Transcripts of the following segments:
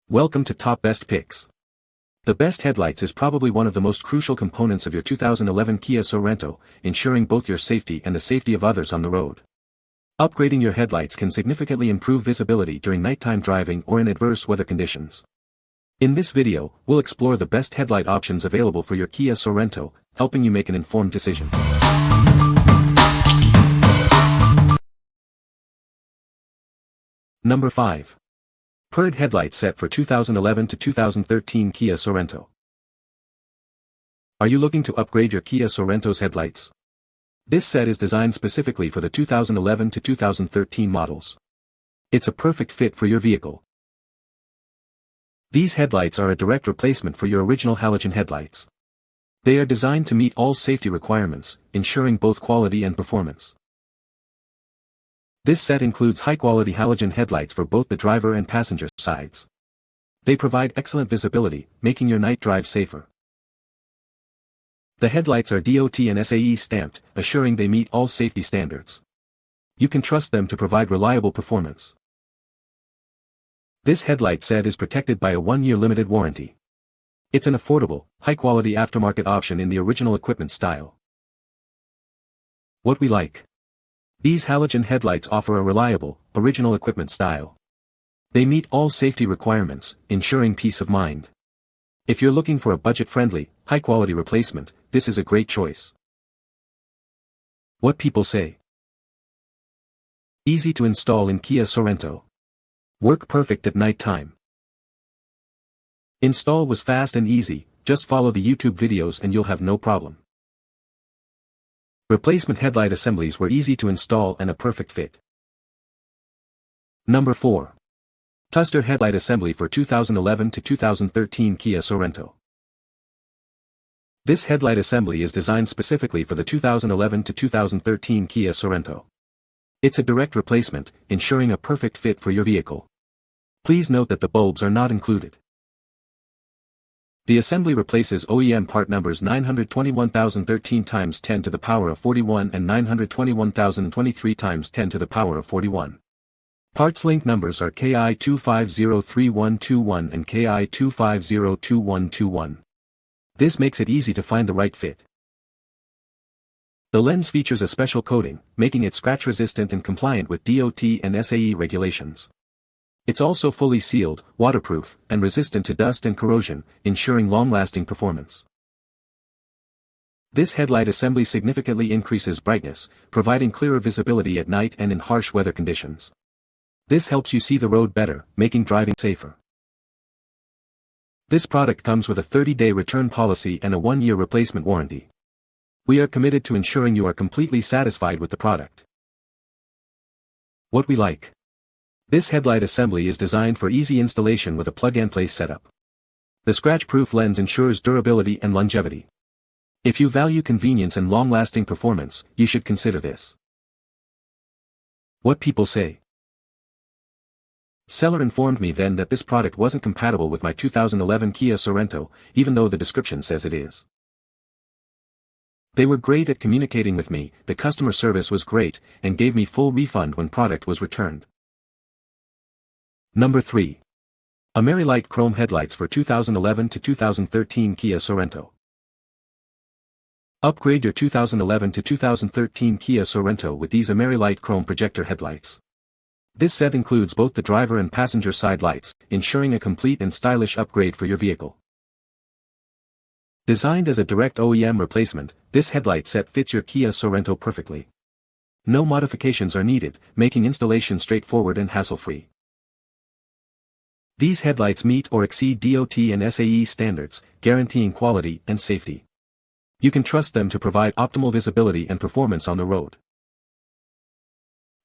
Welcome to Top Best Picks. The best headlights is probably one of the most crucial components of your 2011 Kia Sorento, ensuring both your safety and the safety of others on the road. Upgrading your headlights can significantly improve visibility during nighttime driving or in adverse weather conditions. In this video, we'll explore the best headlight options available for your Kia Sorento, helping you make an informed decision. Number 5. PERDE headlight set for 2011 to 2013 Kia Sorento. Are you looking to upgrade your Kia Sorento's headlights? This set is designed specifically for the 2011 to 2013 models. It's a perfect fit for your vehicle. These headlights are a direct replacement for your original halogen headlights. They are designed to meet all safety requirements, ensuring both quality and performance. This set includes high-quality halogen headlights for both the driver and passenger sides. They provide excellent visibility, making your night drive safer. The headlights are DOT and SAE stamped, assuring they meet all safety standards. You can trust them to provide reliable performance. This headlight set is protected by a 1-year limited warranty. It's an affordable, high-quality aftermarket option in the original equipment style. What we like. These halogen headlights offer a reliable, original equipment style. They meet all safety requirements, ensuring peace of mind. If you're looking for a budget-friendly, high-quality replacement, this is a great choice. What people say. Easy to install in Kia Sorento. Work perfect at night time. Install was fast and easy, just follow the YouTube videos and you'll have no problem. Replacement headlight assemblies were easy to install and a perfect fit. Number 4. TUSDAR headlight assembly for 2011 to 2013 Kia Sorento. This headlight assembly is designed specifically for the 2011 to 2013 Kia Sorento. It's a direct replacement, ensuring a perfect fit for your vehicle. Please note that the bulbs are not included. The assembly replaces OEM part numbers 921,013 × 10 to the power of 41 and 921,023 × 10 to the power of 41. Parts link numbers are KI2503121 and KI2502121. This makes it easy to find the right fit. The lens features a special coating, making it scratch resistant and compliant with DOT and SAE regulations. It's also fully sealed, waterproof, and resistant to dust and corrosion, ensuring long-lasting performance. This headlight assembly significantly increases brightness, providing clearer visibility at night and in harsh weather conditions. This helps you see the road better, making driving safer. This product comes with a 30-day return policy and a 1-year replacement warranty. We are committed to ensuring you are completely satisfied with the product. What we like. This headlight assembly is designed for easy installation with a plug-and-play setup. The scratch-proof lens ensures durability and longevity. If you value convenience and long-lasting performance, you should consider this. What people say. Seller informed me then that this product wasn't compatible with my 2011 Kia Sorento, even though the description says it is. They were great at communicating with me, the customer service was great, and gave me full refund when product was returned. Number 3. AmeriLite chrome headlights for 2011 to 2013 Kia Sorento. Upgrade your 2011 to 2013 Kia Sorento with these AmeriLite chrome projector headlights. This set includes both the driver and passenger side lights, ensuring a complete and stylish upgrade for your vehicle. Designed as a direct OEM replacement, this headlight set fits your Kia Sorento perfectly. No modifications are needed, making installation straightforward and hassle-free. These headlights meet or exceed DOT and SAE standards, guaranteeing quality and safety. You can trust them to provide optimal visibility and performance on the road.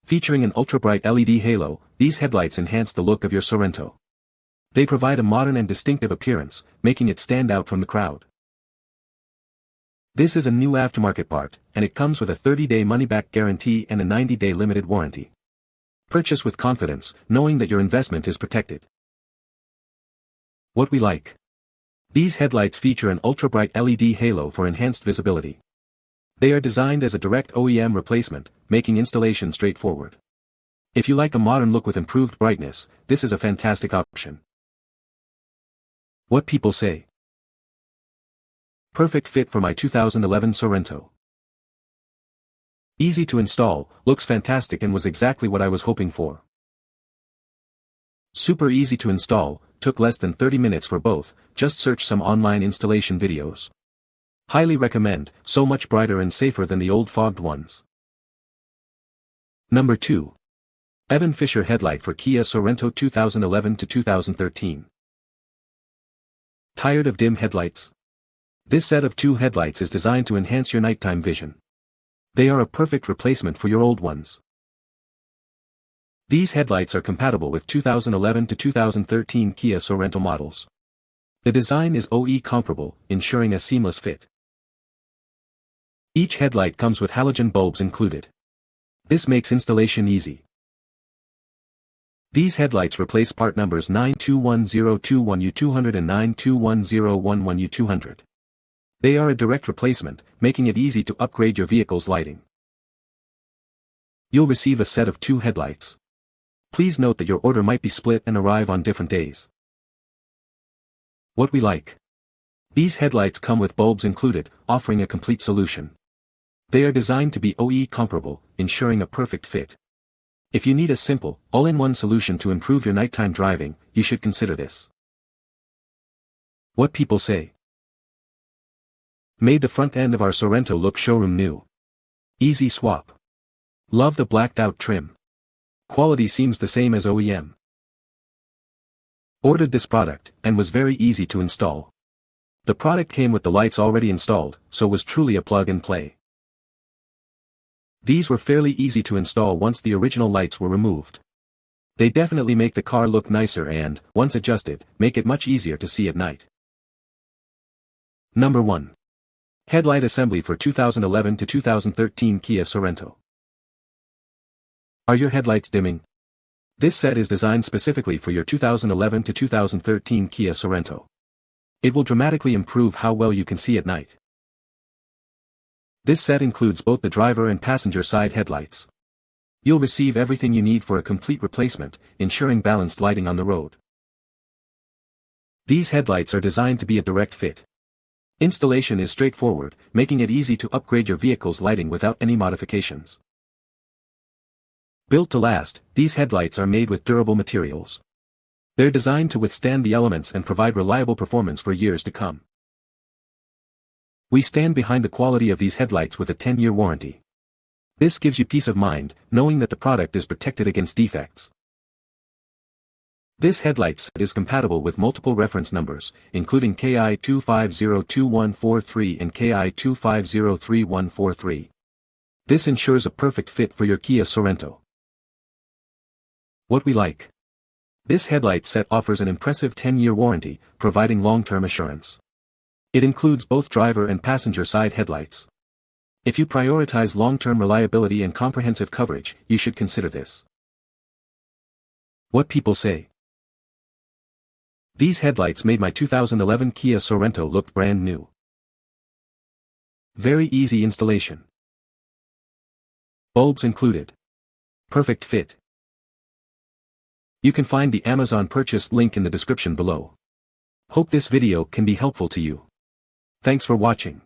Featuring an ultra-bright LED halo, these headlights enhance the look of your Sorento. They provide a modern and distinctive appearance, making it stand out from the crowd. This is a new aftermarket part, and it comes with a 30-day money-back guarantee and a 90-day limited warranty. Purchase with confidence, knowing that your investment is protected. What we like. These headlights feature an ultra-bright LED halo for enhanced visibility. They are designed as a direct OEM replacement, making installation straightforward. If you like a modern look with improved brightness, this is a fantastic option. What people say. Perfect fit for my 2011 Sorento. Easy to install, looks fantastic and was exactly what I was hoping for. Super easy to install, took less than 30 minutes for both, just search some online installation videos. Highly recommend, so much brighter and safer than the old fogged ones. Number 2. Fischer Headlight for Kia Sorento 2011 to 2013. Tired of dim headlights? This set of 2 headlights is designed to enhance your nighttime vision. They are a perfect replacement for your old ones. These headlights are compatible with 2011 to 2013 Kia Sorento models. The design is OE comparable, ensuring a seamless fit. Each headlight comes with halogen bulbs included. This makes installation easy. These headlights replace part numbers 921021U200 and 921011U200. They are a direct replacement, making it easy to upgrade your vehicle's lighting. You'll receive a set of 2 headlights. Please note that your order might be split and arrive on different days. What we like. These headlights come with bulbs included, offering a complete solution. They are designed to be OE comparable, ensuring a perfect fit. If you need a simple, all-in-one solution to improve your nighttime driving, you should consider this. What people say. Made the front end of our Sorento look showroom new. Easy swap. Love the blacked out trim. Quality seems the same as OEM. Ordered this product, and was very easy to install. The product came with the lights already installed, so was truly a plug and play. These were fairly easy to install once the original lights were removed. They definitely make the car look nicer and, once adjusted, make it much easier to see at night. Number 1. Headlight assembly for 2011 to 2013 Kia Sorento. Are your headlights dimming? This set is designed specifically for your 2011 to 2013 Kia Sorento. It will dramatically improve how well you can see at night. This set includes both the driver and passenger side headlights. You'll receive everything you need for a complete replacement, ensuring balanced lighting on the road. These headlights are designed to be a direct fit. Installation is straightforward, making it easy to upgrade your vehicle's lighting without any modifications. Built to last, these headlights are made with durable materials. They're designed to withstand the elements and provide reliable performance for years to come. We stand behind the quality of these headlights with a 10-year warranty. This gives you peace of mind, knowing that the product is protected against defects. This headlight set is compatible with multiple reference numbers, including KI2502143 and KI2503143. This ensures a perfect fit for your Kia Sorento. What we like. This headlight set offers an impressive 10-year warranty, providing long-term assurance. It includes both driver and passenger side headlights. If you prioritize long-term reliability and comprehensive coverage, you should consider this. What people say. These headlights made my 2011 Kia Sorento look brand new. Very easy installation. Bulbs included. Perfect fit. You can find the Amazon purchase link in the description below. Hope this video can be helpful to you. Thanks for watching.